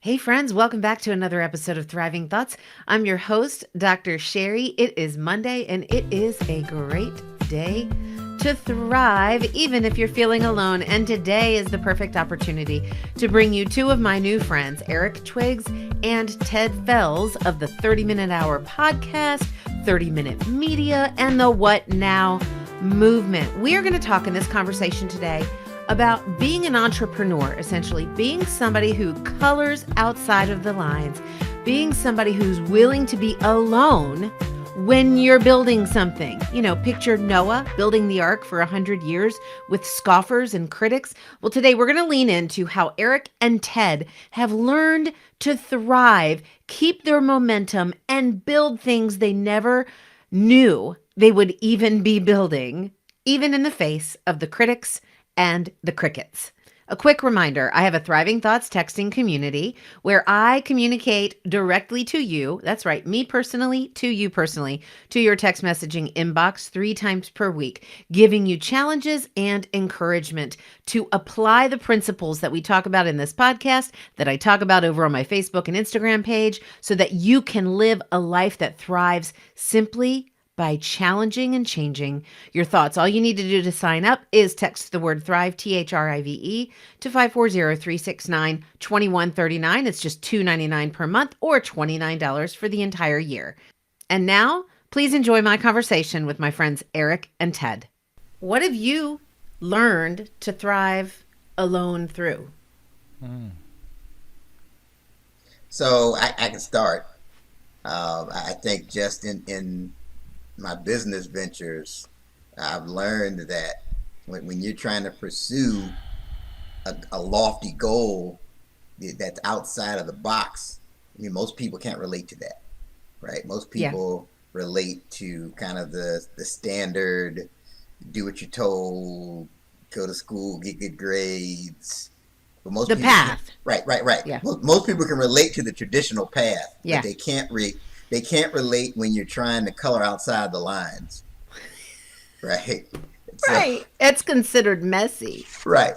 Hey friends, welcome back to another episode of Thriving Thoughts. I'm your host, Dr. Sherri. It is Monday and it is a great day to thrive, even if you're feeling alone. And today is the perfect opportunity to bring you two of my new friends, Twiggs and Ted Fells of the 30-Minute Hour podcast, 30-Minute Media, and the What Now movement. We are going to talk in this conversation today about being an entrepreneur, essentially being somebody who colors outside of the lines, being somebody who's willing to be alone when you're building something. You know, picture Noah building the ark for 100 years with scoffers and critics. Well, today we're going to lean into how Eric and Ted have learned to thrive, keep their momentum, and build things they never knew they would even be building, even in the face of the critics and the crickets. A quick reminder, I have a Thriving Thoughts texting community where I communicate directly to you. That's right, me personally, to you personally, to your text messaging inbox 3 times per week, giving you challenges and encouragement to apply the principles that we talk about in this podcast, that I talk about over on my Facebook and Instagram page, so that you can live a life that thrives simply by challenging and changing your thoughts. All you need to do to sign up is text the word thrive, THRIVE, to 540-369-2139. It's just $2.99 per month or $29 for the entire year. And now, please enjoy my conversation with my friends Eric and Ted. What have you learned to thrive alone through? So I can start. I think just in my business ventures, I've learned that when you're trying to pursue a lofty goal that's outside of the box, most people can't relate to that, right? Most people relate to kind of the standard, do what you're told, go to school, get good grades. But most the people path. Right. Yeah. Most people can relate to the traditional path, Yeah. but they can't relate when you're trying to color outside the lines, right? Right. It's considered messy. Right.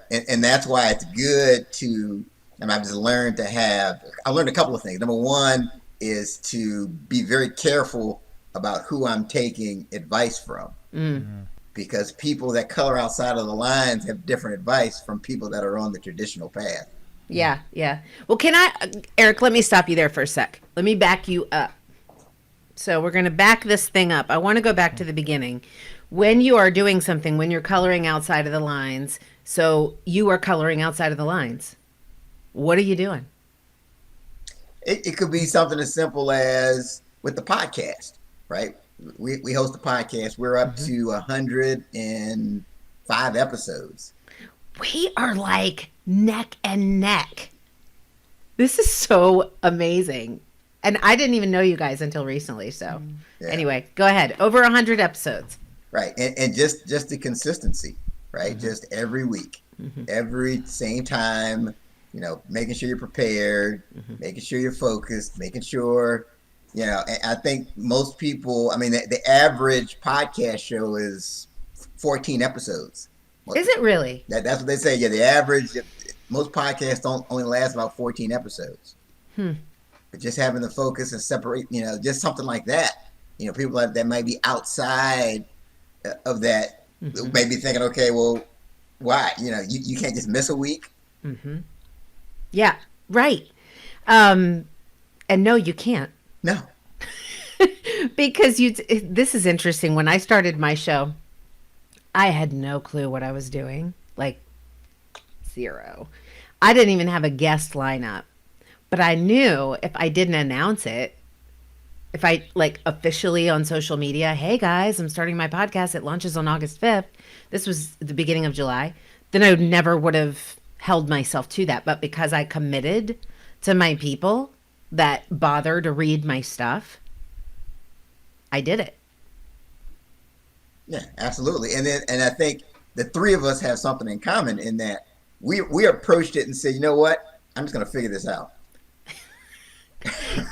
And that's why it's good to, and I've just learned I learned a couple of things. Number one is to be very careful about who I'm taking advice from. Because people that color outside of the lines have different advice from people that are on the traditional path. Yeah. Well, Eric, let me stop you there for a sec. Let me back you up. So we're going to back this thing up. I want to go back to the beginning. When you are doing something, when you're coloring outside of the lines, so you are coloring outside of the lines, what are you doing? It could be something as simple as with the podcast, right? We host a podcast. We're up to 105 episodes. We are like neck and neck. This is so amazing. And I didn't even know you guys until recently. So Anyway, go ahead. Over 100 episodes. Right. And just the consistency, right? Just every week, every same time, making sure you're prepared, making sure you're focused, making sure, and I think most people, the average podcast show is 14 episodes. Is it really? That's what they say. Yeah, the average, most podcasts don't only last about 14 episodes. But just having the focus and separate, just something like that. People that might be outside of that may be thinking, okay, well, why? You can't just miss a week. Yeah, right. And no, you can't. No. Because this is interesting. When I started my show, I had no clue what I was doing, like 0. I didn't even have a guest lineup, but I knew if I didn't announce it, if I officially on social media, hey guys, I'm starting my podcast. It launches on August 5th. This was the beginning of July. Then I never would have held myself to that. But because I committed to my people that bother to read my stuff, I did it. Yeah, absolutely. And I think the three of us have something in common in that we approached it and said, you know what? I'm just going to figure this out.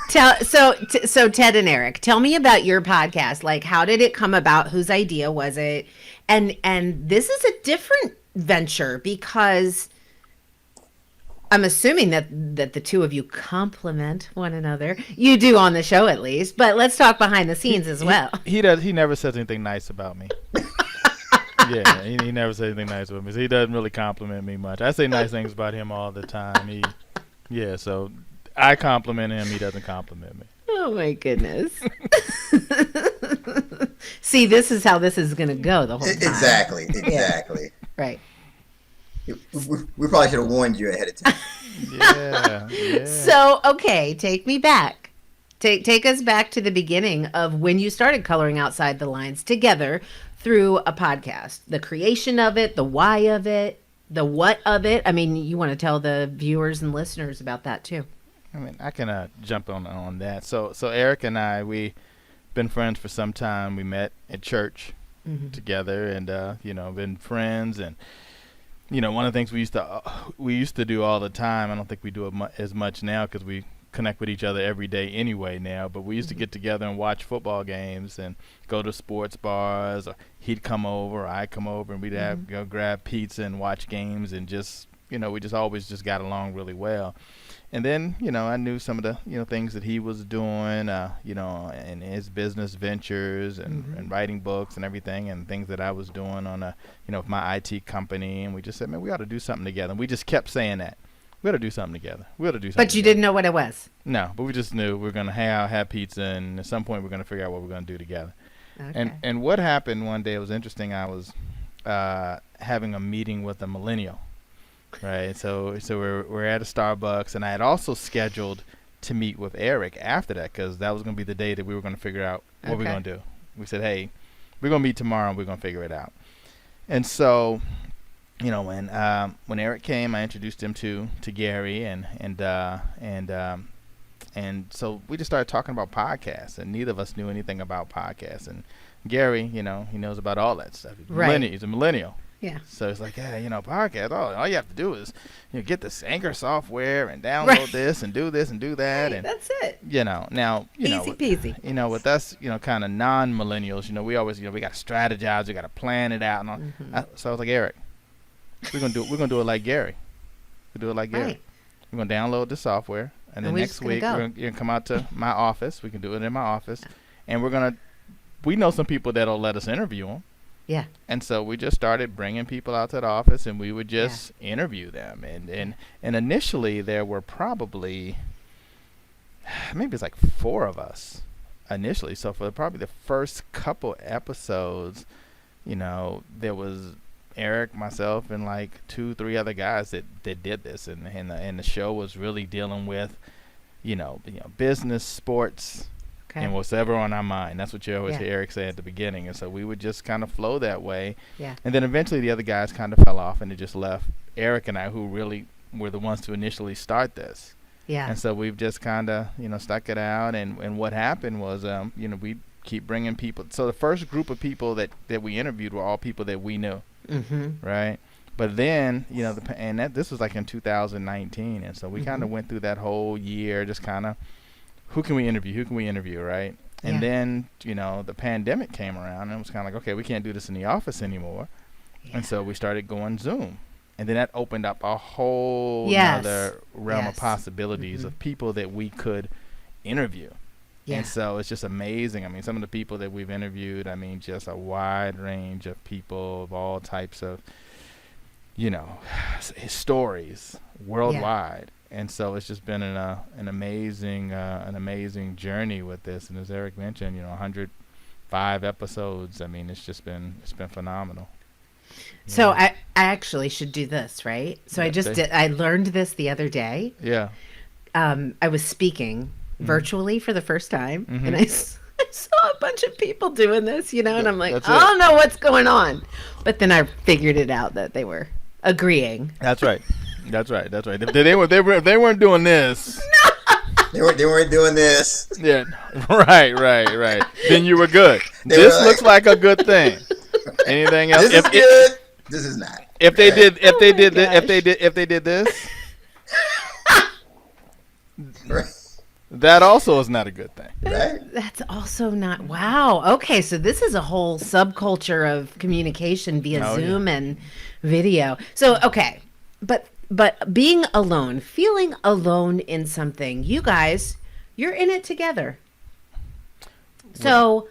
So Ted and Eric, tell me about your podcast. Like, how did it come about? Whose idea was it? And this is a different venture because I'm assuming that the two of you complement one another. You do on the show, at least. But let's talk behind the scenes as well. He does. He never says anything nice about me. Yeah, he never says anything nice about me. So he doesn't really compliment me much. I say nice things about him all the time. So I compliment him. He doesn't compliment me. Oh my goodness. See, this is how this is going to go the whole time. Exactly. Yeah. Right. We probably should have warned you ahead of time. Yeah. So, okay, take me back. Take us back to the beginning of when you started Coloring Outside the Lines together through a podcast. The creation of it, the why of it, the what of it. I mean, you want to tell the viewers and listeners about that too. I mean, I can jump on that. So Eric and I, we been friends for some time. We met at church together, and been friends. And one of the things we used to do all the time. I don't think we do it as much now because we connect with each other every day anyway now. But we used to get together and watch football games and go to sports bars. Or he'd come over, or I'd come over, and we'd go grab pizza and watch games, and just we just always just got along really well. And then, I knew some of the, things that he was doing, in his business ventures and writing books and everything, and things that I was doing on my IT company. And we just said, man, we ought to do something together. And we just kept saying that. We ought to do something together. But you didn't know what it was? No, but we just knew we were going to have pizza, and at some point we're going to figure out what we're going to do together. Okay. And what happened one day, it was interesting. I was having a meeting with a millennial. Right, so we're at a Starbucks, and I had also scheduled to meet with Eric after that, because that was going to be the day that we were going to figure out what we're going to do. We said, hey, we're going to meet tomorrow, and we're going to figure it out. And so, when Eric came, I introduced him to Gary, and so we just started talking about podcasts, and neither of us knew anything about podcasts. And Gary, he knows about all that stuff. He's a millennial. Yeah. So it's like, podcast. All you have to do is, get this Anchor software and download this and do this and do that, and that's it. Now, easy peasy. With us, kind of non-millennials, we always, we got to strategize, we got to plan it out, and all. So I was like, Eric, we're gonna do it like Gary. We do it like Gary. Right. We're gonna download the software, and then next week you're gonna come out to my office. We can do it in my office, and we know some people that'll let us interview them. Yeah. And so we just started bringing people out to the office, and we would just interview them. And initially there were probably, maybe it's like 4 of us initially. So for probably the first couple episodes, there was Eric, myself, and like 2-3 other guys that did this. And the show was really dealing with, business, sports, and whatever on our mind. That's what you always hear Eric say at the beginning. And so we would just kind of flow that way. Yeah. And then eventually the other guys kind of fell off, and it just left Eric and I, who really were the ones to initially start this. Yeah. And so we've just kind of, stuck it out. And what happened was, we keep bringing people. So the first group of people that we interviewed were all people that we knew. Right. But then, this was like in 2019. And so we kind of went through that whole year, just kind of, who can we interview, right? And then, the pandemic came around, and it was kind of like, okay, we can't do this in the office anymore. And so we started going Zoom. And then that opened up a whole other realm of possibilities of people that we could interview. Yeah. And so it's just amazing. I mean, some of the people that we've interviewed, just a wide range of people of all types of, stories worldwide. And so it's just been an amazing journey with this. And as Eric mentioned, 105 episodes. It's been phenomenal. So I actually should do this, right? So I learned this the other day. Yeah. I was speaking virtually for the first time, and I saw a bunch of people doing this, and I'm like, I don't know what's going on. But then I figured it out that they were agreeing. That's right. If they weren't doing this. They weren't doing this. Yeah. Right. Then you were good. This looks like a good thing. Anything else? This is good. This is not. If they did this, that also is not a good thing. Right. That's also not. Wow. Okay, so this is a whole subculture of communication via Zoom and video. So okay, but but being alone, feeling alone in something, you guys, you're in it together. So,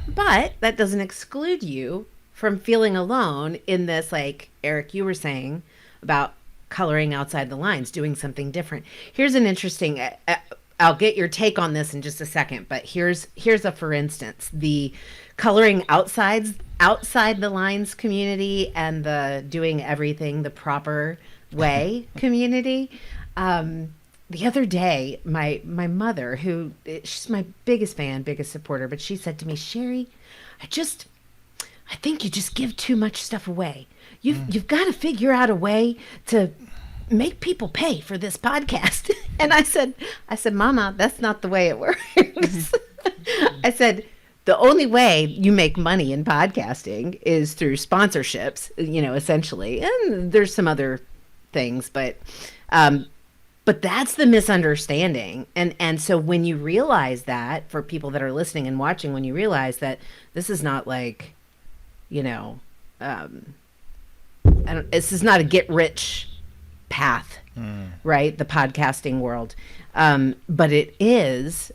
but that doesn't exclude you from feeling alone in this, like Eric, you were saying about coloring outside the lines, doing something different. Here's an interesting, I'll get your take on this in just a second, but here's a, for instance, the coloring outside the lines community and the doing everything the proper way community. The other day, my mother, who she's my biggest fan, biggest supporter, but she said to me, Sherri, I think you just give too much stuff away. You've got to figure out a way to make people pay for this podcast. And I said, Mama, that's not the way it works. I said, the only way you make money in podcasting is through sponsorships, essentially. And there's some other things, but that's the misunderstanding. And so when you realize that, for people that are listening and watching, when you realize that this is not like, this is not a get rich path, right? The podcasting world. But it is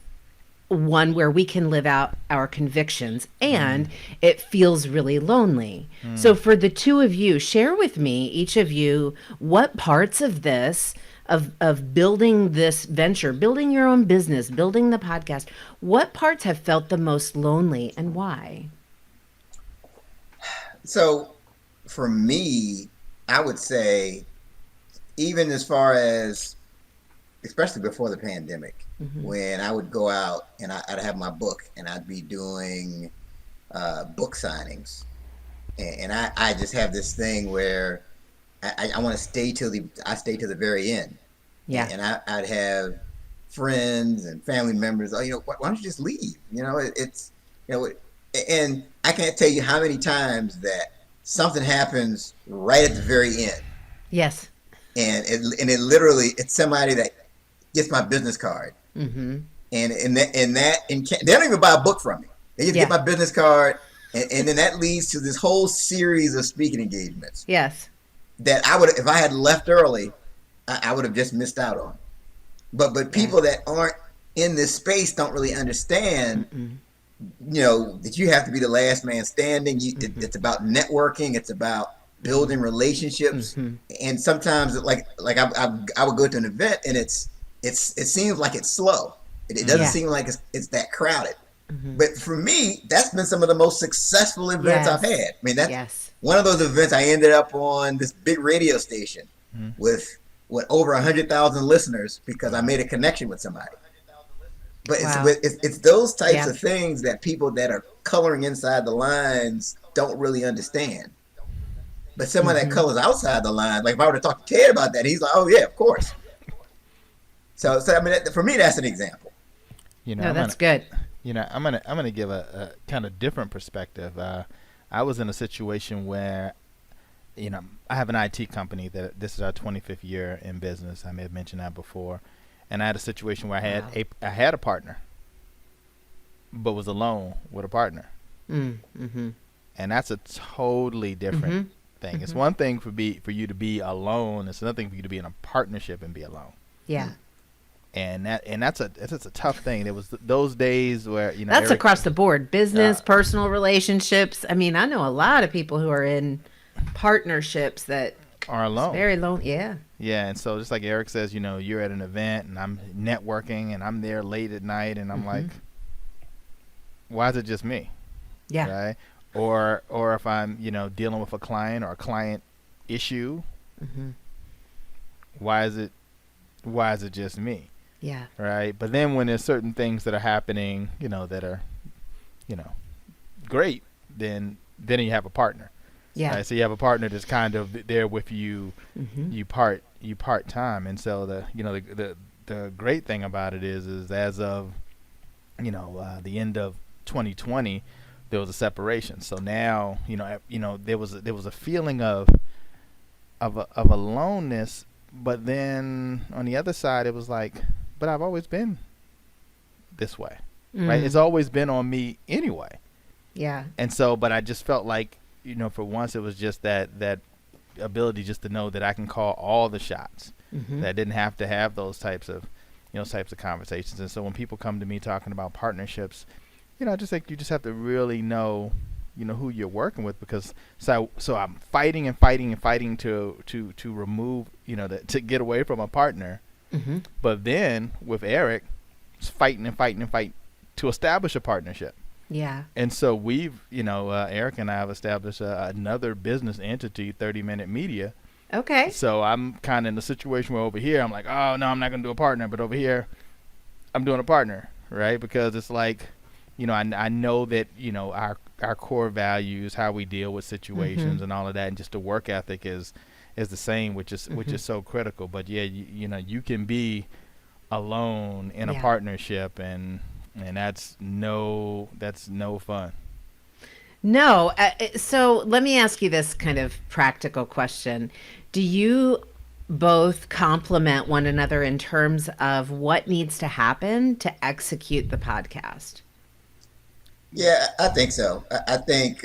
one where we can live out our convictions, and it feels really lonely. So for the two of you, share with me, each of you, what parts of this, of building this venture, building your own business, building the podcast, what parts have felt the most lonely and why? So for me, I would say, even as far as, especially before the pandemic, when I would go out and I'd have my book and I'd be doing book signings. And I just have this thing where I want to stay till the very end. Yeah. And I'd have friends and family members, why don't you just leave? And I can't tell you how many times that something happens right at the very end. Yes. And it literally, it's somebody that gets my business card. Mm-hmm. And they don't even buy a book from me. They just get my business card, and then that leads to this whole series of speaking engagements. Yes. That I would, if I had left early, I would have just missed out on. But people that aren't in this space don't really understand, that you have to be the last man standing. It's about networking. It's about building relationships. And sometimes, like I would go to an event and it seems like it's slow. It doesn't seem like it's that crowded. But for me, that's been some of the most successful events I've had. I mean, that's one of those events. I ended up on this big radio station with over 100,000 listeners because I made a connection with somebody. But it's those types of things that people that are coloring inside the lines don't really understand. But someone that colors outside the line, like if I were to talk to Ted about that, he's like, "Oh yeah, of course." So I mean, for me, that's an example. That's good. I'm gonna give a kind of different perspective. I was in a situation where, I have an IT company that this is our 25th year in business. I may have mentioned that before, and I had a situation where I had a partner, but was alone with a partner, and that's a totally different thing. It's one thing for you to be alone. It's another thing for you to be in a partnership and be alone. Yeah. And that's a tough thing. There was those days where that's Eric, across the board, business, personal relationships. I mean, I know a lot of people who are in partnerships that are alone, very alone. Yeah. And so just like Eric says, you're at an event and I'm networking and I'm there late at night and I'm like, why is it just me? Yeah. Right. Or if I'm dealing with a client or a client issue, why is it just me? Yeah. Right. But then when there's certain things that are happening, that are, great, then you have a partner. Yeah. Right? So you have a partner that's kind of there with you. You part time. And so the great thing about it is as of, the end of 2020, there was a separation. So now, there was a feeling of aloneness, but then on the other side, it was like, but I've always been this way, right? It's always been on me anyway. Yeah. And so, but I just felt like, for once it was just that ability just to know that I can call all the shots. Mm-hmm. That I didn't have to have those types of conversations. And so when people come to me talking about partnerships, I just think you just have to really know, who you're working with, because so I'm fighting and fighting and fighting to remove, to get away from a partner. Mm-hmm. But then with Eric, it's fighting and fighting and fight to establish a partnership. Yeah. And so we've, Eric and I have established another business entity, 30-Minute Media. Okay. So I'm kind of in the situation where over here I'm like, oh no, I'm not going to do a partner, but over here I'm doing a partner, right? Because it's like, I know that, our core values, how we deal with situations Mm-hmm. and all of that, and just the work ethic is the same, which is so critical. But yeah, you can be alone in a partnership, and that's no fun. No. So let me ask you this kind of practical question. Do you both complement one another in terms of what needs to happen to execute the podcast? Yeah, I think so. I think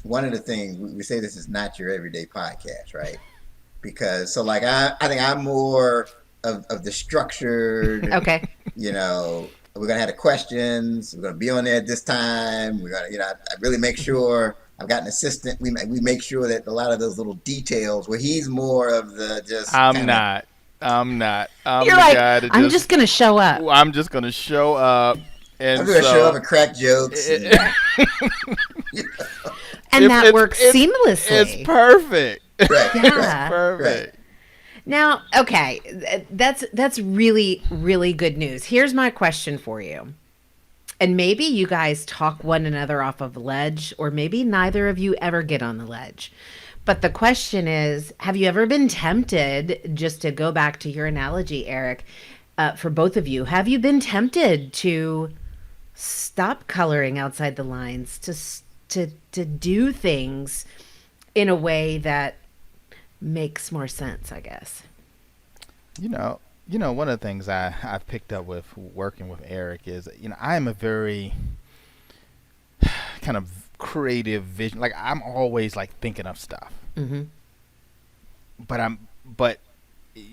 one of the things we say, this is not your everyday podcast, right? Because I think I'm more of the structured. Okay. We're gonna have the questions. We're gonna be on there at this time. We're gonna, I really make sure I've got an assistant. We make sure that a lot of those little details, where he's more of the just. I'm not. I'm You're the like, guy that I'm just gonna show up. I'm just gonna show up. And I'm gonna show up and crack jokes. And that works seamlessly. It's perfect. Right. Yeah. It's perfect. Right. Now, okay, that's really, really good news. Here's my question for you. And maybe you guys talk one another off of a ledge, or maybe neither of you ever get on the ledge. But the question is, have you ever been tempted, just to go back to your analogy, Eric, for both of you, have you been tempted to stop coloring outside the lines, to do things in a way that makes more sense, I guess? One of the things I've picked up with working with Eric is, I am a very kind of creative vision. Like, I'm always like thinking of stuff. Mm-hmm. But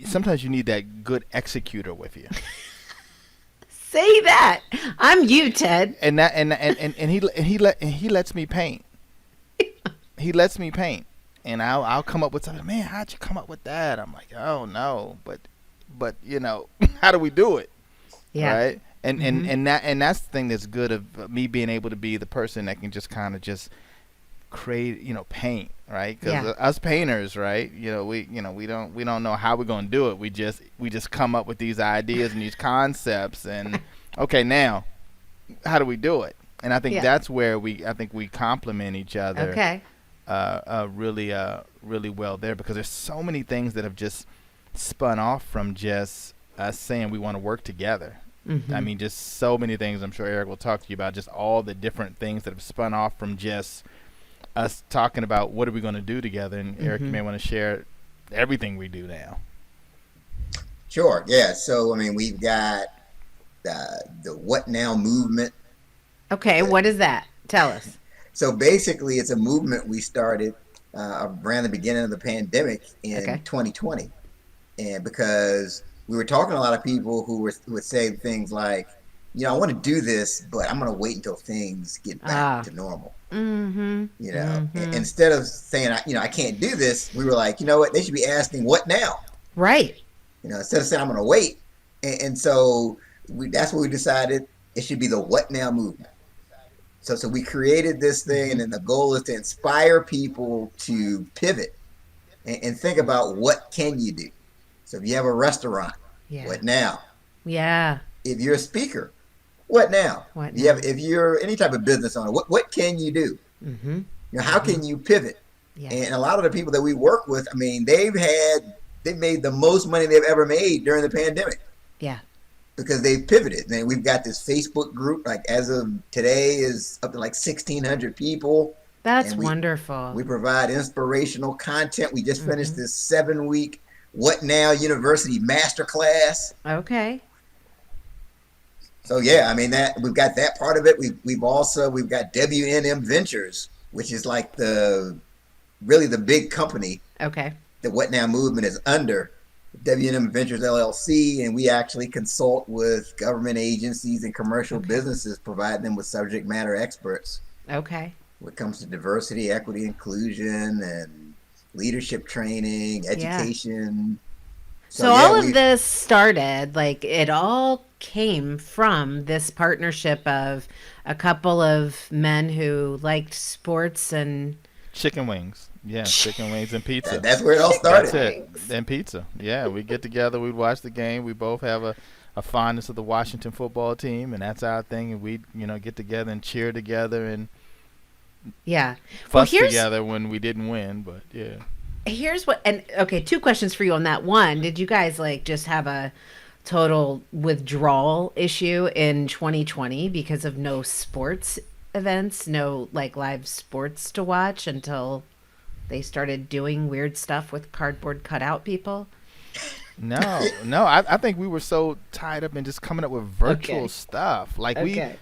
sometimes you need that good executor with you. Say that. I'm you, Ted. And he lets me paint. He lets me paint. And I'll come up with something. Man, how'd you come up with that? I'm like, oh no, but how do we do it? Yeah. Right. And that's the thing that's good of me being able to be the person that can just kind of just create, paint, right? Because us painters, right? We don't know how we're gonna do it. We just come up with these ideas and these concepts, and okay, now how do we do it? And I think that's where we complement each other. Okay. Really well there, because there's so many things that have just spun off from just us saying we want to work together. Mm-hmm. I mean, just so many things. I'm sure Eric will talk to you about just all the different things that have spun off from just us talking about what are we going to do together. And Eric, you may want to share everything we do now. Sure. Yeah. So, we've got the What Now movement. Okay. What is that? Tell us. So basically, it's a movement we started around the beginning of the pandemic in 2020. And because we were talking to a lot of people who would say things like, I want to do this, but I'm going to wait until things get back to normal. Mm-hmm. And instead of saying, I can't do this, we were like, you know what? They should be asking, what now? Right. Instead of saying, I'm going to wait. And so that's what we decided. It should be the What Now movement. So we created this thing, and then the goal is to inspire people to pivot and think about, what can you do? So if you have a restaurant, what now? Yeah. If you're a speaker, what now? What now? If you're any type of business owner, what can you do? Mm-hmm. How can you pivot? Yeah. And a lot of the people that we work with, they've made the most money they've ever made during the pandemic. Yeah. Because they've pivoted. And we've got this Facebook group, like as of today, is up to like 1,600 people. That's wonderful. We provide inspirational content. We just finished this 7-week What Now University Masterclass. Okay. So yeah, that we've got that part of it. We've got WNM Ventures, which is like really the big company Okay. The What Now movement is under W&M Ventures LLC, and we actually consult with government agencies and commercial businesses, provide them with subject matter experts Okay. when it comes to diversity, equity, inclusion, and leadership training, Yeah. education. So all of this started, like, it all came from this partnership of a couple of men who liked sports and Chicken wings. Yeah, chicken wings and pizza. That's where it all started. That's it. And pizza. Yeah, we get together, we'd watch the game. We both have a fondness of the Washington football team, and that's our thing. And we'd, get together and cheer together and yeah. fuss together when we didn't win. But yeah. Here's what, and okay, two questions for you on that. One, did you guys like just have a total withdrawal issue in 2020 because of no sports events, no like live sports to watch until they started doing weird stuff with cardboard cutout people? No. I think we were so tied up in just coming up with virtual stuff. Like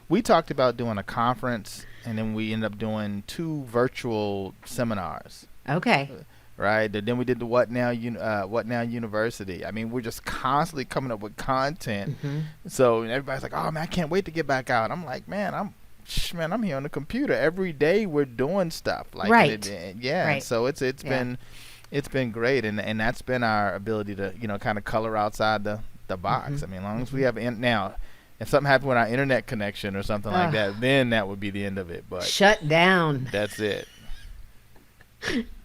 we talked about doing a conference, and then we ended up doing 2 virtual seminars. Okay. Right. Then we did the What Now University. I mean, we're just constantly coming up with content. Mm-hmm. So everybody's like, "Oh man, I can't wait to get back out." I'm like, "Man, I'm here on the computer every day. We're doing stuff." Like, right. Right. So it's been great, and that's been our ability to kind of color outside the box. Mm-hmm. I mean, as long as we have now. If something happened with our internet connection or something like that, then that would be the end of it. But shut down. That's it.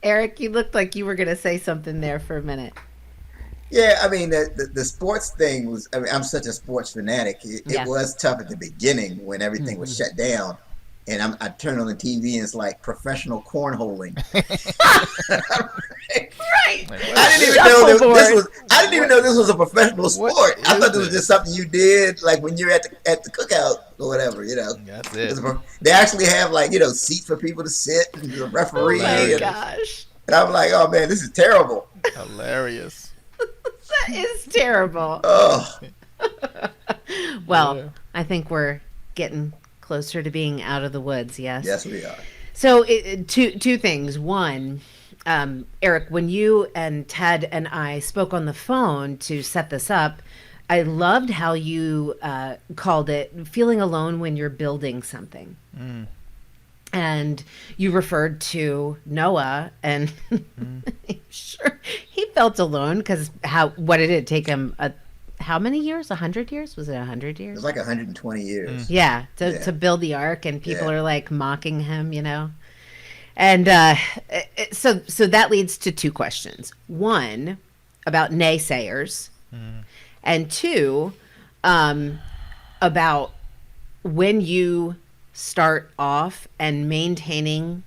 Eric, you looked like you were going to say something there for a minute. Yeah, I mean, the sports thing was, I mean, I'm such a sports fanatic. It was tough at the beginning when everything was shut down. And I turned on the TV and it's like professional cornholing. Right. I didn't even know this was a professional sport. I thought this was just something you did like when you're at the cookout or whatever, That's it. They actually have like, seats for people to sit and the referee. Oh my gosh. And I'm like, oh man, this is terrible. Hilarious. That is terrible. Oh. Well, I think we're getting closer to being out of the woods. Yes. Yes, we are. So two things. One, Eric, when you and Ted and I spoke on the phone to set this up, I loved how you called it feeling alone when you're building something. Mm. And you referred to Noah, and sure, he felt alone because what did it take him? How many years? 100 years? Was it 100 years? It was like 120 years. Yeah, to build the ark, and people are like mocking him, And so that leads to 2 questions. One, about naysayers, and 2, about when you start off and maintaining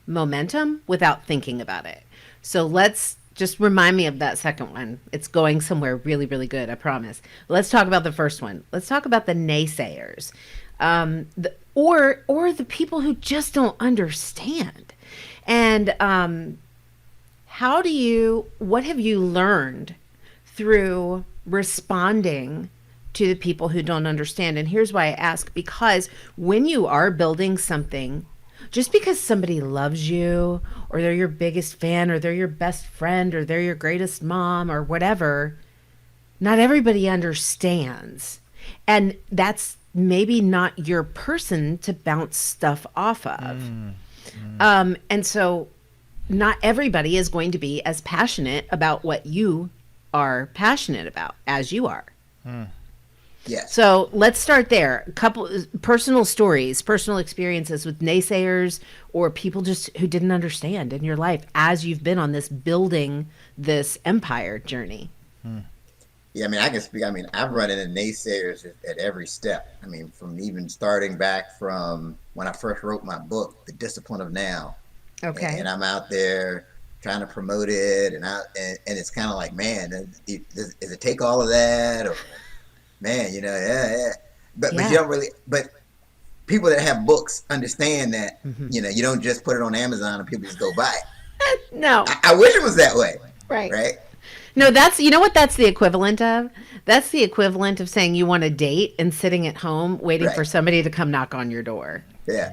momentum without thinking about it. So let's just remind me of that second one. It's going somewhere really, really good, I promise. Let's talk about the first one. Let's talk about the naysayers, or the people who just don't understand. And what have you learned through responding to the people who don't understand? And here's why I ask, because when you are building something, just because somebody loves you, or they're your biggest fan, or they're your best friend, or they're your greatest mom, or whatever, not everybody understands. And that's maybe not your person to bounce stuff off of. And so not everybody is going to be as passionate about what you are passionate about as you are. Yes. So let's start there. A couple personal stories, personal experiences with naysayers or people just who didn't understand in your life as you've been on this building this empire journey. Yeah, I mean, I can speak. I mean, I've run into naysayers at every step. I mean, from even starting back from when I first wrote my book, The Discipline of Now. Okay. And I'm out there trying to promote it, and it's kind of like, man, does it take all of that, or man, but you don't really. But people that have books understand that you don't just put it on Amazon and people just go buy it. No, I wish it was that way. Right. No, that's what that's the equivalent of. That's the equivalent of saying you want a date and sitting at home waiting for somebody to come knock on your door. Yeah.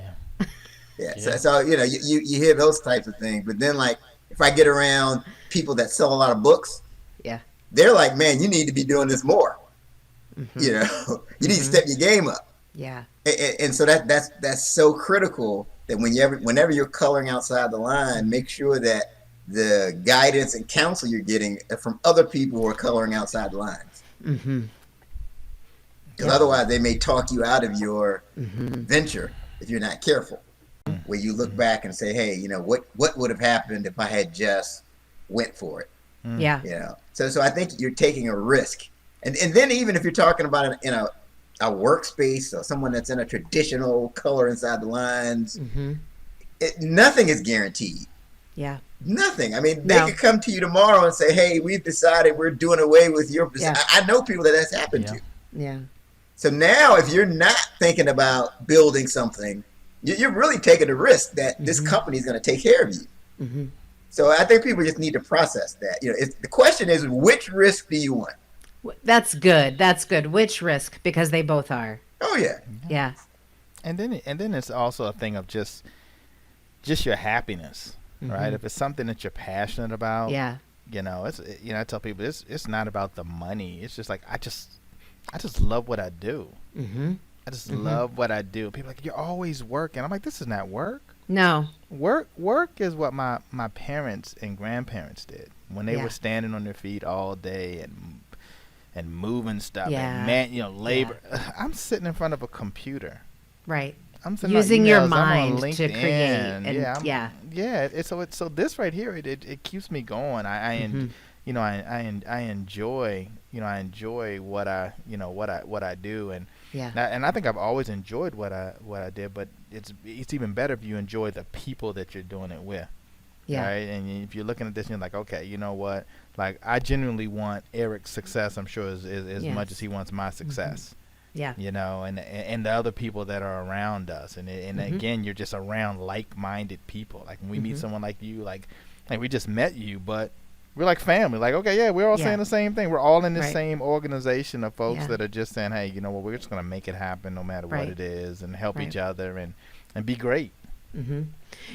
So you hear those types of things, but then like if I get around people that sell a lot of books, Yeah. they're like, man, you need to be doing this more. Mm-hmm. You know, you need to step your game up. Yeah. And so that's so critical that whenever you're coloring outside the line, make sure that the guidance and counsel you're getting are from other people who are coloring outside the lines. Mm-hmm. Because otherwise they may talk you out of your venture if you're not careful. Where you look back and say, hey, you know, what would have happened if I had just went for it? Yeah. You know, so I think you're taking a risk. And then even if you're talking about it in a workspace or someone that's in a traditional color inside the lines, nothing is guaranteed. Yeah. Nothing. I mean, they could come to you tomorrow and say, hey, we've decided we're doing away with your position. Yeah. I know people that's happened to. Yeah. So now if you're not thinking about building something, you're really taking a risk that this company is going to take care of you. So I think people just need to process that. You know, the question is, which risk do you want? That's good. That's good. Which risk? Because they both are. Oh yeah. Yeah. And then it's also a thing of just your happiness, right? If it's something that you're passionate about, you know, I tell people it's not about the money. It's just like I just love what I do. I just love what I do. People are like, you're always working. I'm like, this is not work. No. Work is what my parents and grandparents did when they were standing on their feet all day and moving stuff and labor. I'm sitting in front of a computer. Right. I'm sitting using on your emails, mind I'm on to create. LinkedIn. So this right here, it keeps me going. I enjoy what I do, and and I think I've always enjoyed what I did, but it's even better if you enjoy the people that you're doing it with. Right? And if you're looking at this and you're like, okay, you know what? Like, I genuinely want Eric's success, I'm sure, as much as he wants my success. Yeah. You know, and the other people that are around us. And again, you're just around like-minded people. Like, when we meet someone like you, like we just met you, but we're like family. Like, okay, yeah, we're all saying the same thing. We're all in the same organization of folks that are just saying, hey, you know what, we're just going to make it happen no matter what it is, and help each other and be great.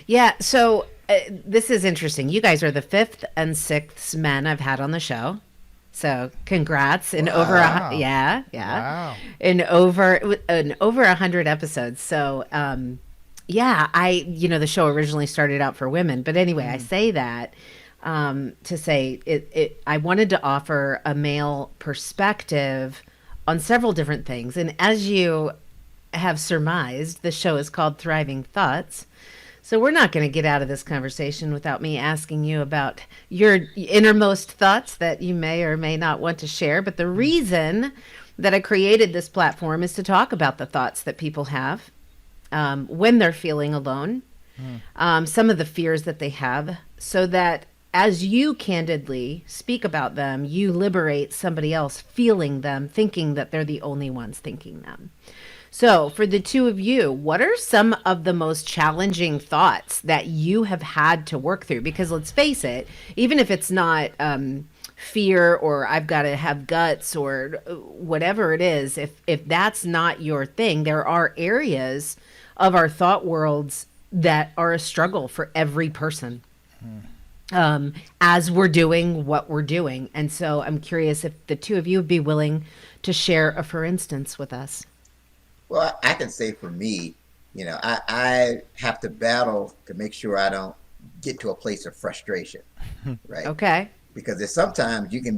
Yeah, so this is interesting. You guys are the 5th and 6th men I've had on the show. So congrats. In over Wow. in over 100 episodes. So the show originally started out for women, but anyway, I say that to say I wanted to offer a male perspective on several different things. And as you have surmised, the show is called Thriving Thoughts. So we're not going to get out of this conversation without me asking you about your innermost thoughts that you may or may not want to share. But the reason that I created this platform is to talk about the thoughts that people have when they're feeling alone, some of the fears that they have, so that as you candidly speak about them, you liberate somebody else feeling them, thinking that they're the only ones thinking them. So for the two of you, what are some of the most challenging thoughts that you have had to work through? Because let's face it, even if it's not fear or I've got to have guts or whatever it is, if that's not your thing, there are areas of our thought worlds that are a struggle for every person as we're doing what we're doing. And so I'm curious if the two of you would be willing to share a for instance with us. Well, I can say for me, you know, I have to battle to make sure I don't get to a place of frustration, right? Okay. Because there's sometimes you can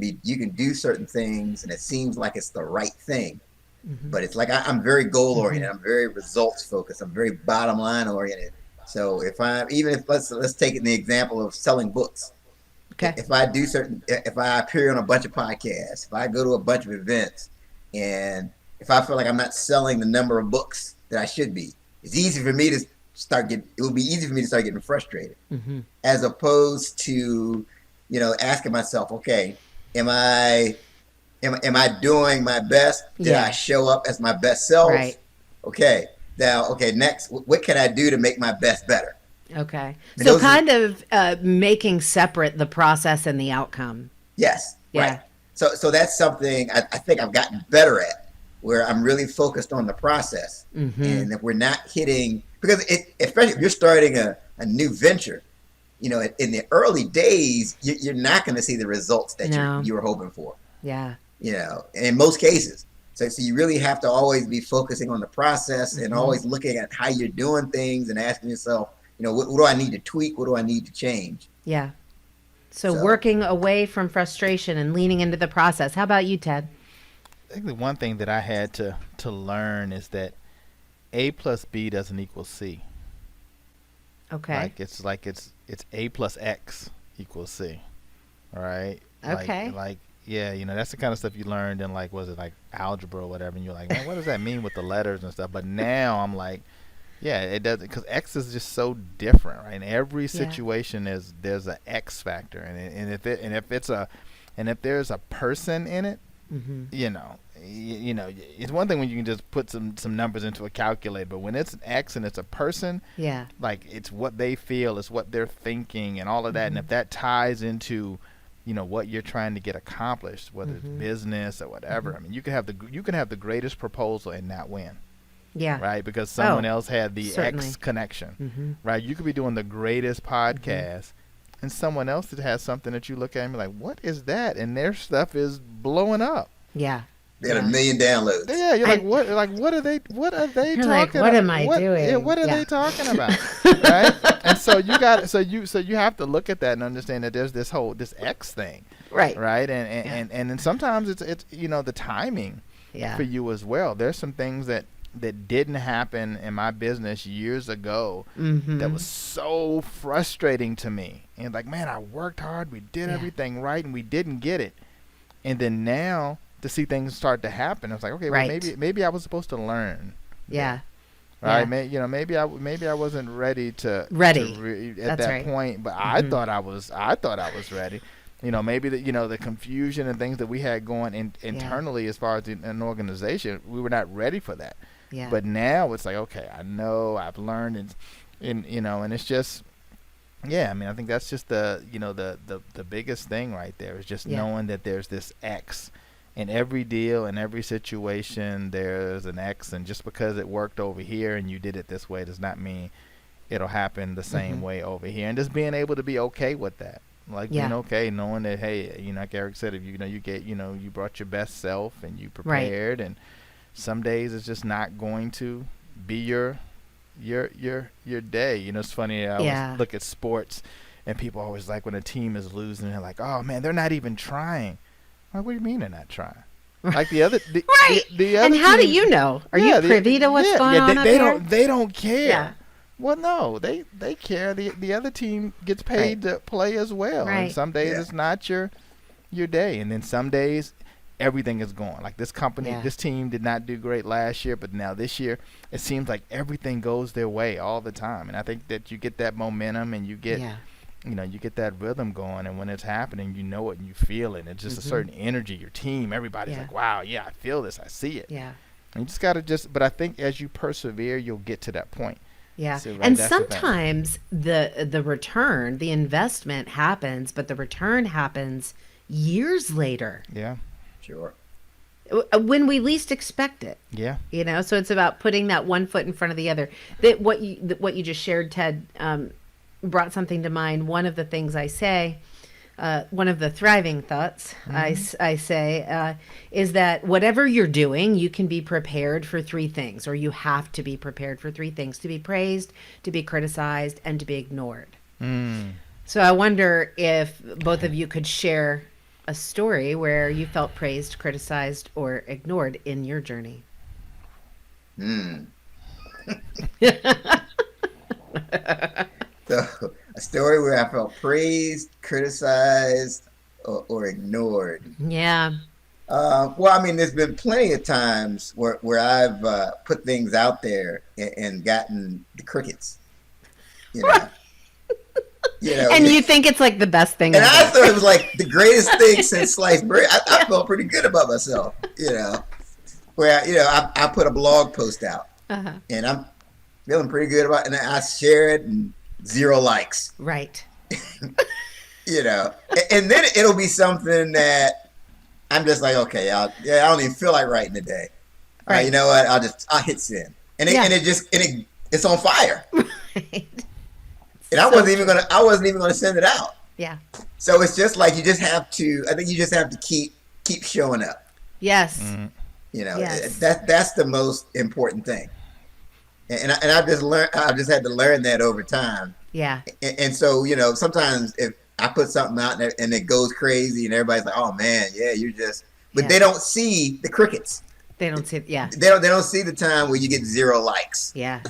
do certain things and it seems like it's the right thing, but it's like I'm very goal oriented. I'm very results focused. I'm very bottom line oriented. So if let's take it in the example of selling books. Okay. If I appear on a bunch of podcasts, if I go to a bunch of events, and if I feel like I'm not selling the number of books that I should be, it would be easy for me to start getting frustrated, as opposed to, you know, asking myself, okay, am I doing my best? Did I show up as my best self? Right. Okay. Now, next, what can I do to make my best better? Okay. And So kind of making separate the process and the outcome. Yes. Yeah. Right. So that's something I think I've gotten better at, where I'm really focused on the process. And if we're not hitting, because especially if you're starting a new venture, in the early days, you're not going to see the results that No. you were hoping for. Yeah. In most cases. So you really have to always be focusing on the process and always looking at how you're doing things and asking yourself, what do I need to tweak? What do I need to change? Yeah. So working away from frustration and leaning into the process. How about you, Ted? I think the one thing that I had to learn is that A plus B doesn't equal C. Okay. It's A plus X equals C. All right. Okay. Yeah, that's the kind of stuff you learned in was it like algebra or whatever, and you're like, man, what does that mean with the letters and stuff? But now I'm like, yeah, it doesn't, because X is just so different, right? In every situation, there's an X factor, and if there's a person in it, it's one thing when you can just put some numbers into a calculator, but when it's an X and it's a person, it's what they feel, it's what they're thinking, and all of that, and if that ties into what you're trying to get accomplished, whether it's business or whatever. I mean, you can have the greatest proposal and not win. Yeah. Right? Because someone else had the certainly. X connection. Right? You could be doing the greatest podcast and someone else that has something that you look at and be like, what is that? And their stuff is blowing up. Yeah. They got 1 million downloads. Yeah, you're like, what are they You're talking like, what am I doing? Yeah, what are they talking about? Right? And so you have to look at that and understand that there's this X thing. Right. Right? And then sometimes it's the timing for you as well. There's some things that didn't happen in my business years ago that was so frustrating to me. And like, man, I worked hard, we did everything right, and we didn't get it. And then now to see things start to happen, I was like, okay, well, maybe I was supposed to learn. Yeah. Right. Yeah. Maybe I wasn't ready at that point, but I thought I was ready. Maybe the confusion and things that we had going internally as far as an organization, we were not ready for that. Yeah. But now it's like, okay, I know, I've learned, and it's just, yeah. I mean, I think that's just the biggest thing right there is just knowing that there's this X. In every deal, in every situation, there's an X, and just because it worked over here and you did it this way does not mean it'll happen the same way over here. And just being able to be okay with that, being okay, knowing that, hey, like Eric said, if you brought your best self and you prepared, and some days it's just not going to be your day. It's funny. I always look at sports, and people always like when a team is losing, they're like, oh man, they're not even trying. What do you mean they're not trying? Like the other, the other. And how team, do you know? Are you privy to what's going on up here? They don't care. Yeah. Well, no, they care. The other team gets paid to play as well. Right. And some days it's not your day, and then some days everything is going. Like this company, this team did not do great last year, but now this year it seems like everything goes their way all the time. And I think that you get that momentum and you get. You get that rhythm going, and when it's happening, you know it and you feel it. It's just a certain energy. Your team, everybody's like, wow, I feel this. I see it. Yeah. And you just got to but I think as you persevere, you'll get to that point. Yeah. So, and sometimes the return, the investment happens, but the return happens years later. Yeah. Sure. When we least expect it. Yeah. So it's about putting that one foot in front of the other. What you just shared, Ted, brought something to mind. One of the things I say, one of the thriving thoughts I say is that whatever you're doing, you can be prepared for 3 things, or you have to be prepared for 3 things: to be praised, to be criticized, and to be ignored. So I wonder if both of you could share a story where you felt praised, criticized, or ignored in your journey. So a story where I felt praised, criticized, or ignored. Yeah. Well, I mean, there's been plenty of times where I've put things out there and gotten the crickets. And you think it's like the best thing. And I thought it was like the greatest thing since sliced bread. I felt pretty good about myself, where I put a blog post out, and I'm feeling pretty good about it, and I share it and 0 likes. Right. And then it'll be something that I'm just like, okay, I don't even feel like writing today. Right. You know what? I'll hit send, and it's on fire. Right. And I wasn't even gonna send it out. Yeah. So it's just like I think you just have to keep showing up. Yes. Mm-hmm. Yes. That's the most important thing. And I've just had to learn that over time. Yeah. And so, sometimes if I put something out and it goes crazy and everybody's like, oh man, yeah, but they don't see the crickets. They don't see it. Yeah. They don't see the time where you get 0 likes. Yeah.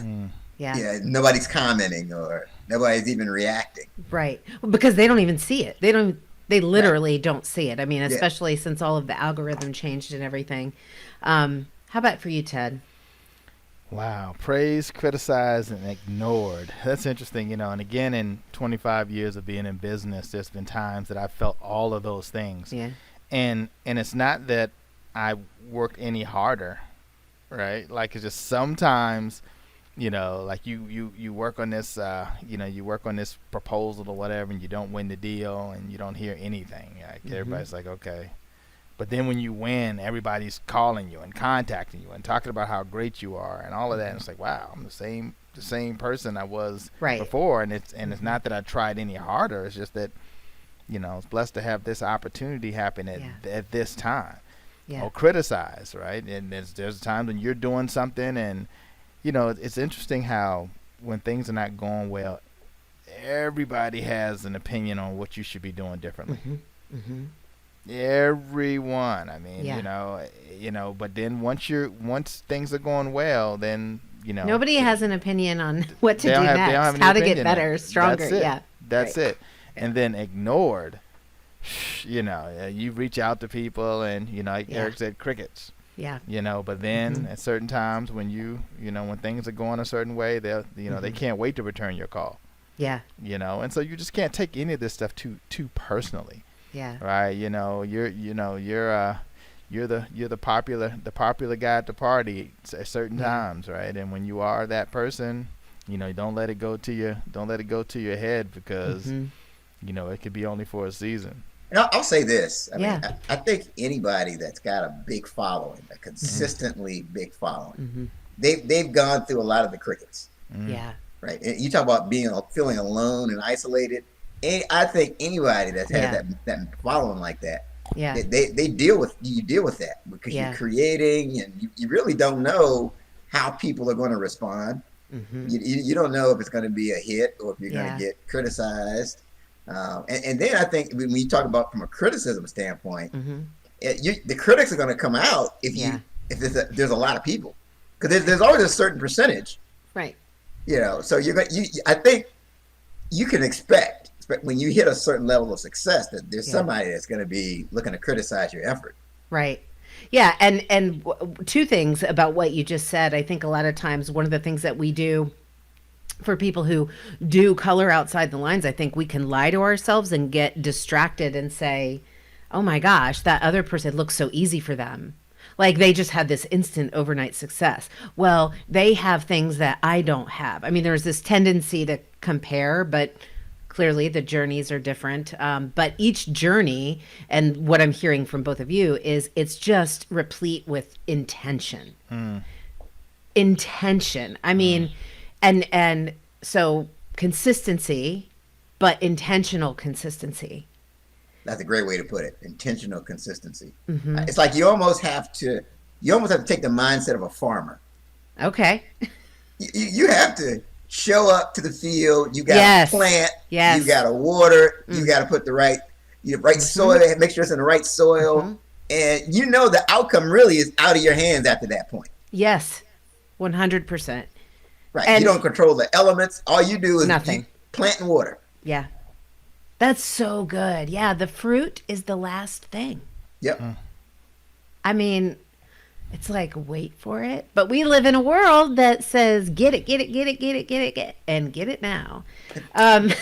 Yeah. Yeah. Nobody's commenting or nobody's even reacting. Right. Well, because they don't even see it. They literally don't see it. I mean, especially since all of the algorithm changed and everything. How about for you, Ted? Wow. Praised, criticized, and ignored. That's interesting, and again, in 25 years of being in business, there's been times that I've felt all of those things. Yeah. And it's not that I worked any harder, right? Like, it's just sometimes, like you work on this, you work on this proposal or whatever, and you don't win the deal, and you don't hear anything. Like, everybody's like, okay. But then when you win, everybody's calling you and contacting you and talking about how great you are and all of that. And it's like, wow, I'm the same person I was before. And it's not that I tried any harder. It's just that, I was blessed to have this opportunity happen at this time. Yeah. Or criticize, right? And there's times when you're doing something, and it's interesting how when things are not going well, everybody has an opinion on what you should be doing differently. Mm-hmm. Mm-hmm. Everyone. I mean, but then once things are going well, then nobody has an opinion on what to do next, how to get better, stronger. That's it. And then ignored. You reach out to people, and like Eric said, crickets. Yeah. But then at certain times when when things are going a certain way, they can't wait to return your call. Yeah. And so you just can't take any of this stuff too personally. Yeah. Right. You're the popular guy at the party at certain times, right? And when you are that person, don't let it go to your head, because it could be only for a season. And I'll say this. I mean, I think anybody that's got a big following, a consistently big following, they've gone through a lot of the crickets. Yeah. Right. And you talk about feeling alone and isolated. I think anybody that's had that following like that, they deal with that, because you're creating, and you really don't know how people are going to respond. Mm-hmm. You don't know if it's going to be a hit or if you're going to get criticized. And then I think when you talk about from a criticism standpoint, the critics are going to come out if there's a lot of people, because there's always a certain percentage, right? So I think you can expect when you hit a certain level of success that there's somebody that's going to be looking to criticize your effort. Right. Yeah. And two things about what you just said. I think a lot of times one of the things that we do for people who do color outside the lines, I think we can lie to ourselves and get distracted and say, oh my gosh, that other person looks so easy for them. Like they just had this instant overnight success. Well, they have things that I don't have. I mean, there's this tendency to compare, but clearly the journeys are different. But each journey, and what I'm hearing from both of you, is it's just replete with intention. Intention. I mean, and so consistency, but intentional consistency. That's a great way to put it. Intentional consistency. Mm-hmm. It's like you almost have to take the mindset of a farmer. Okay. You have to show up to the field. You got to plant. Yes. You got to water. You got to put the right soil. Make sure it's in the right soil. And the outcome really is out of your hands after that point. Yes, 100%. Right. And you don't control the elements. All you do is nothing. Plant and water. Yeah. That's so good. Yeah, the fruit is the last thing. Yep. I mean, it's like, wait for it. But we live in a world that says, get it, and get it now. It's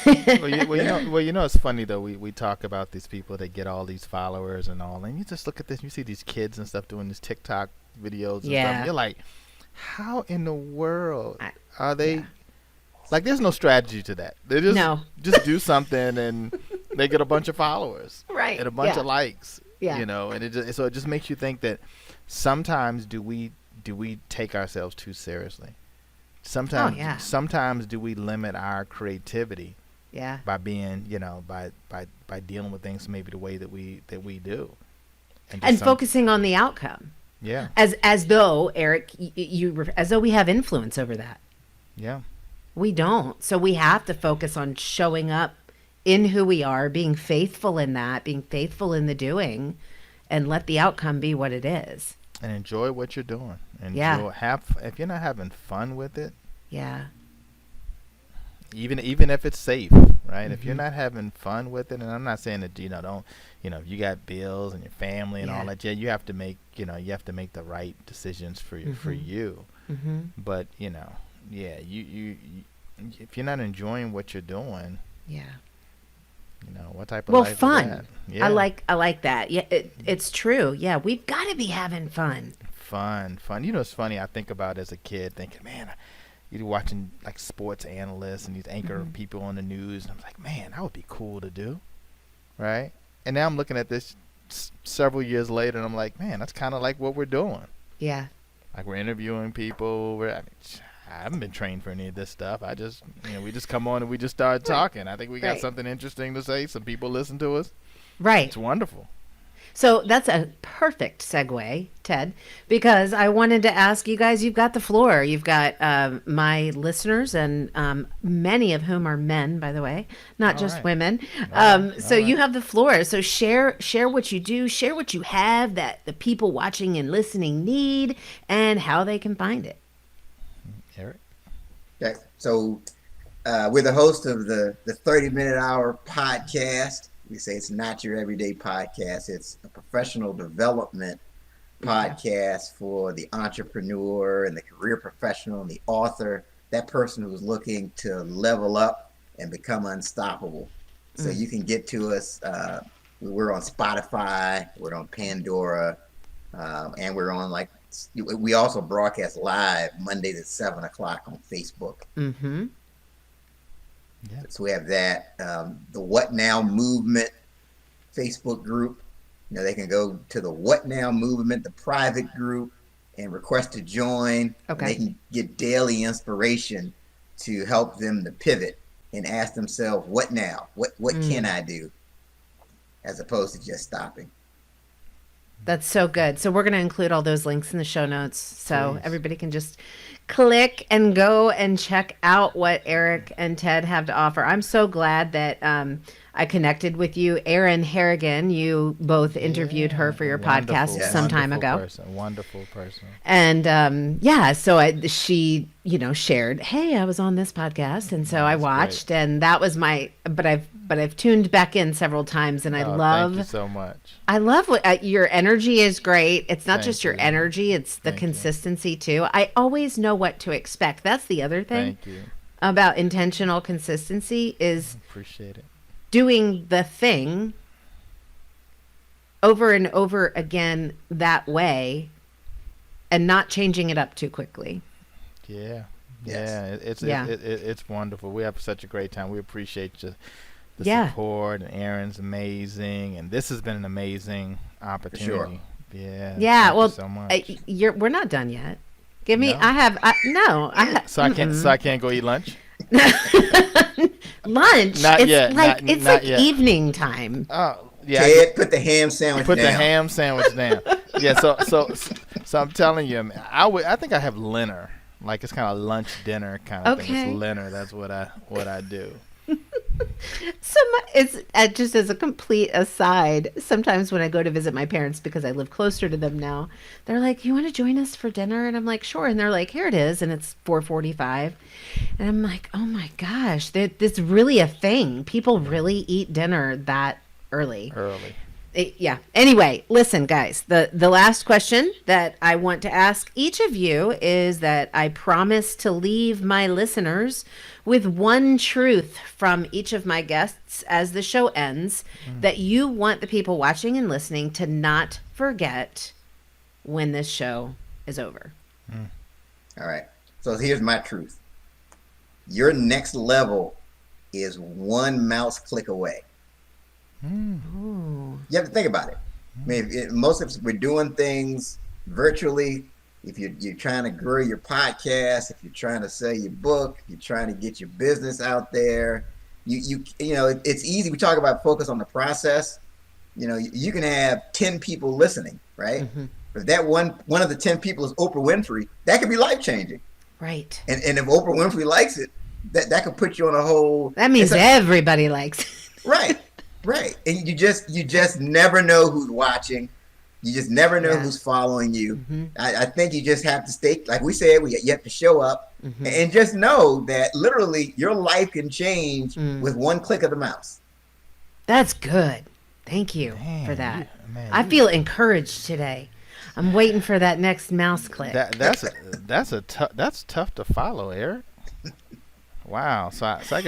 funny, though. We talk about these people that get all these followers and all. And you just look at this. You see these kids and stuff doing these TikTok videos and stuff. And you're like, how in the world are they... Yeah. Like, there's no strategy to that. They just do something and they get a bunch of followers, right? And a bunch of likes, and it just makes you think that sometimes do we take ourselves too seriously, Sometimes, Oh, yeah. sometimes do we limit our creativity Yeah. by being, by dealing with things maybe the way that we do, And just focusing on the outcome. yeah, As though, Eric, as though we have influence over that. yeah, We don't. So we have to focus on showing up in who we are, being faithful in that, being faithful in the doing, and let the outcome be what it is. and enjoy what you're doing. Yeah. If you're not having fun with it, Yeah. even if it's safe, right? If you're not having fun with it, and I'm not saying that don't, if you got bills and your family and all Yeah. that, you have to make the right decisions for you. Mm-hmm. But you if you're not enjoying what you're doing, Yeah. what type of Well, life fun. is that? Yeah. I like that. Yeah, it's true. Yeah, we've got to be having fun. Fun. It's funny. I think about as a kid, thinking, man, you're watching like sports analysts and these anchor people on the news, and I'm like, man, that would be cool to do, right? And now I'm looking at this several years later, and I'm like, man, that's kind of like what we're doing. Yeah. Like we're interviewing people. I haven't been trained for any of this stuff. I just, we just come on and we just start talking. I think we got Right. something interesting to say. Some people listen to us. Right. It's wonderful. So that's a perfect segue, Ted, because I wanted to ask you guys, you've got the floor. You've got my listeners, and many of whom are men, by the way, not All just right. women. All right. So you have the floor. So share what you do, share what you have that the people watching and listening need, and how they can find it. Eric? Okay. So we're the host of the 30-minute hour podcast. We say it's not your everyday podcast. It's a professional development podcast for the entrepreneur and the career professional and the author, that person who's looking to level up and become unstoppable. So you can get to us. We're on Spotify, we're on Pandora, and we're on we also broadcast live Mondays at 7 o'clock on Facebook. Mm-hmm. Yeah. So we have that. The What Now Movement Facebook group. They can go to the What Now Movement, the private group, and request to join. Okay. They can get daily inspiration to help them to pivot and ask themselves, what now? What can I do? As opposed to just stopping. That's so good. So we're going to include all those links in the show notes so Please. everybody can just click and go and check out what Eric and Ted have to offer. I'm so glad that I connected with you. Erin Harrigan, you both interviewed her for your podcast some time ago. Wonderful person. And so she, shared, hey, I was on this podcast. And so I watched, and that was but I've tuned back in several times, and I love. Thank you so much. I love what your energy is great. It's not Thank just your you. energy, it's the Thank you. consistency too. I always know what to expect. That's the other thing Thank you. about intentional consistency is Appreciate it. doing the thing over and over again that way and not changing it up too quickly. Yeah. Yes. Yeah. It's wonderful. We have such a great time. We appreciate the Yeah. support, and Aaron's amazing, and this has been an amazing opportunity. sure. Yeah. Yeah, thank well, you so much. we're not done yet. Give me. No? So I can't go eat lunch. lunch. Not it's yet, like not- it's not like yet. evening time. Oh, yeah. Ted, put the ham sandwich Put down. the ham sandwich down. Yeah. So I'm telling you, I think I have dinner. Like it's kind of lunch dinner kind of thing. Okay. It's dinner. That's what I do. So it's just as a complete aside, sometimes when I go to visit my parents, because I live closer to them now, they're like, you want to join us for dinner? And I'm like, sure. And they're like, here it is. And it's 4:45. And I'm like, oh my gosh, this really a thing. People really eat dinner that early. Yeah. Anyway, listen, guys, the last question that I want to ask each of you is that I promise to leave my listeners with one truth from each of my guests as the show ends that you want the people watching and listening to not forget when this show is over. All right. So here's my truth. Your next level is one mouse click away. Ooh. You have to think about it. I mean, most of us, we're doing things virtually if you're trying to grow your podcast, if you're trying to sell your book, if you're trying to get your business out there, you know, it's easy. We talk about focus on the process. You know, you can have 10 people listening, right? Mm-hmm. If that one of the 10 people is Oprah Winfrey, that could be life changing. Right. And if Oprah Winfrey likes it, that could put you on a whole. That means everybody likes it. Right. Right. And you just never know who's watching. You just never know who's following you. Mm-hmm. I think you just have to stay, like we said, you have to show up and just know that literally your life can change with one click of the mouse. That's good. Thank you for that. I feel encouraged today. I'm waiting for that next mouse click. That's tough to follow, Eric. Wow. So I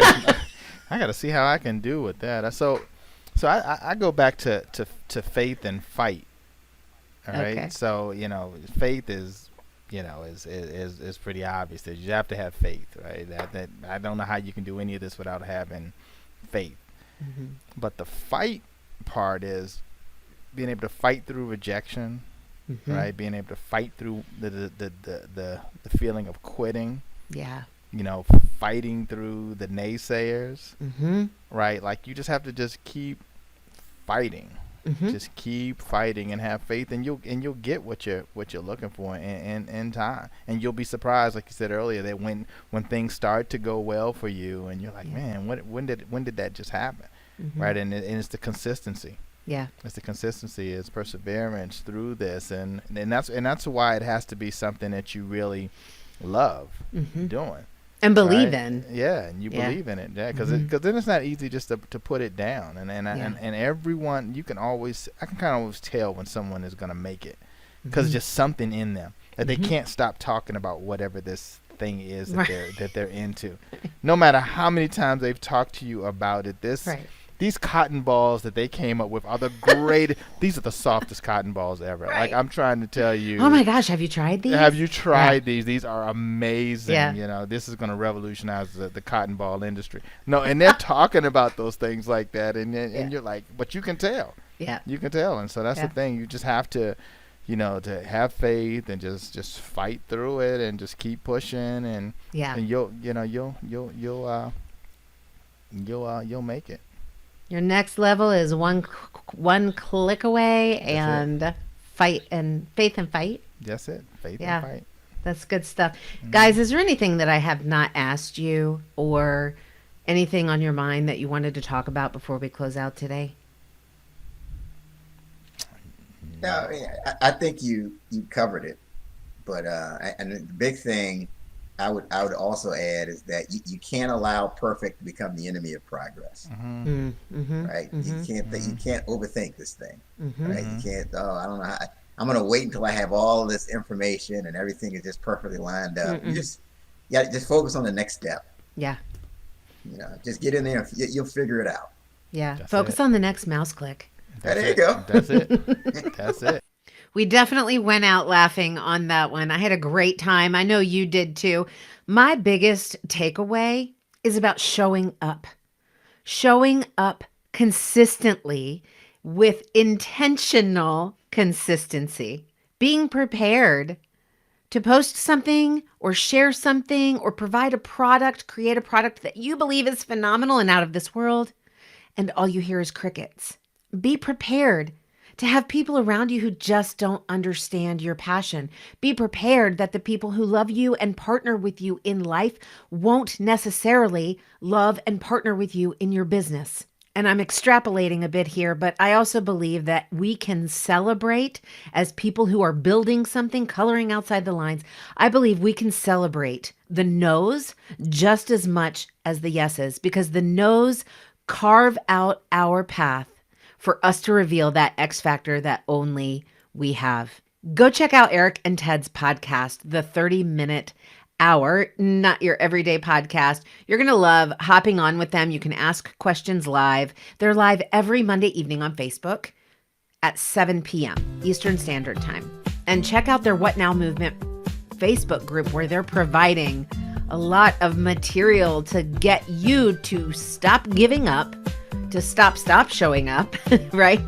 got to see how I can do with that. So I go back to faith and fight. All right. Okay. So, you know, faith is pretty obvious that you have to have faith, right? That I don't know how you can do any of this without having faith. Mm-hmm. But the fight part is being able to fight through rejection, right? Being able to fight through the feeling of quitting. Yeah. You know, fighting through the naysayers, right? Like you just have to just keep fighting. Just keep fighting and have faith, and you'll get what you're looking for in time. And you'll be surprised, like you said earlier, that when things start to go well for you, and you're like, man, when did that just happen, right? And it's the consistency. Yeah, it's the consistency, it's perseverance through this, and that's why it has to be something that you really love doing. And believe in. Yeah, and you believe in it. Yeah, because then it's not easy just to put it down. And everyone, I can kind of always tell when someone is going to make it, because it's just something in them that they can't stop talking about whatever this thing is that they're into. No matter how many times they've talked to you about it, these cotton balls that they came up with are the greatest. These are the softest cotton balls ever. Right. Like, I'm trying to tell you. Oh my gosh, have you tried these? Have you tried these? These are amazing. Yeah. You know, this is going to revolutionize the cotton ball industry. No, and they're talking about those things like that, and you're like, but you can tell. Yeah. You can tell, and so that's the thing. You just have to, you know, to have faith and just fight through it and just keep pushing, and you'll make it. Your next level is one click away, and faith and fight. That's it. Faith and fight. That's good stuff. Guys, is there anything that I have not asked you, or anything on your mind that you wanted to talk about before we close out today? No, I think you covered it. But and the big thing I would also add is that you can't allow perfect to become the enemy of progress. Right? You can't overthink this thing. Right? You can't. I don't know. I'm gonna wait until I have all this information and everything is just perfectly lined up. You just focus on the next step. Yeah. You know, just get in there and you'll figure it out. Yeah. Focus on the next mouse click. There you go. That's it. That's it. We definitely went out laughing on that one. I had a great time. I know you did too. My biggest takeaway is about showing up. Showing up consistently with intentional consistency. Being prepared to post something or share something or provide a product, create a product that you believe is phenomenal and out of this world, and all you hear is crickets. Be prepared to have people around you who just don't understand your passion. Be prepared that the people who love you and partner with you in life won't necessarily love and partner with you in your business. And I'm extrapolating a bit here, but I also believe that we can celebrate as people who are building something, coloring outside the lines. I believe we can celebrate the no's just as much as the yeses, because the no's carve out our path for us to reveal that X factor that only we have. Go check out Eric and Ted's podcast, The 30-Minute Hour, not your everyday podcast. You're going to love hopping on with them. You can ask questions live. They're live every Monday evening on Facebook at 7 p.m. Eastern Standard Time. And check out their What Now Movement Facebook group, where they're providing a lot of material to get you to stop giving up, to stop showing up, right?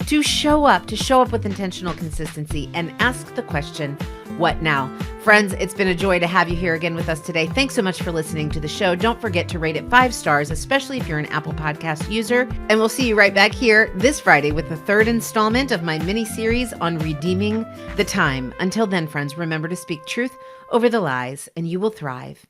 To show up with intentional consistency and ask the question, what now? Friends, it's been a joy to have you here again with us today. Thanks so much for listening to the show. Don't forget to rate it 5 stars, especially if you're an Apple Podcast user. And we'll see you right back here this Friday with the 3rd installment of my mini-series on redeeming the time. Until then, friends, remember to speak truth over the lies, and you will thrive.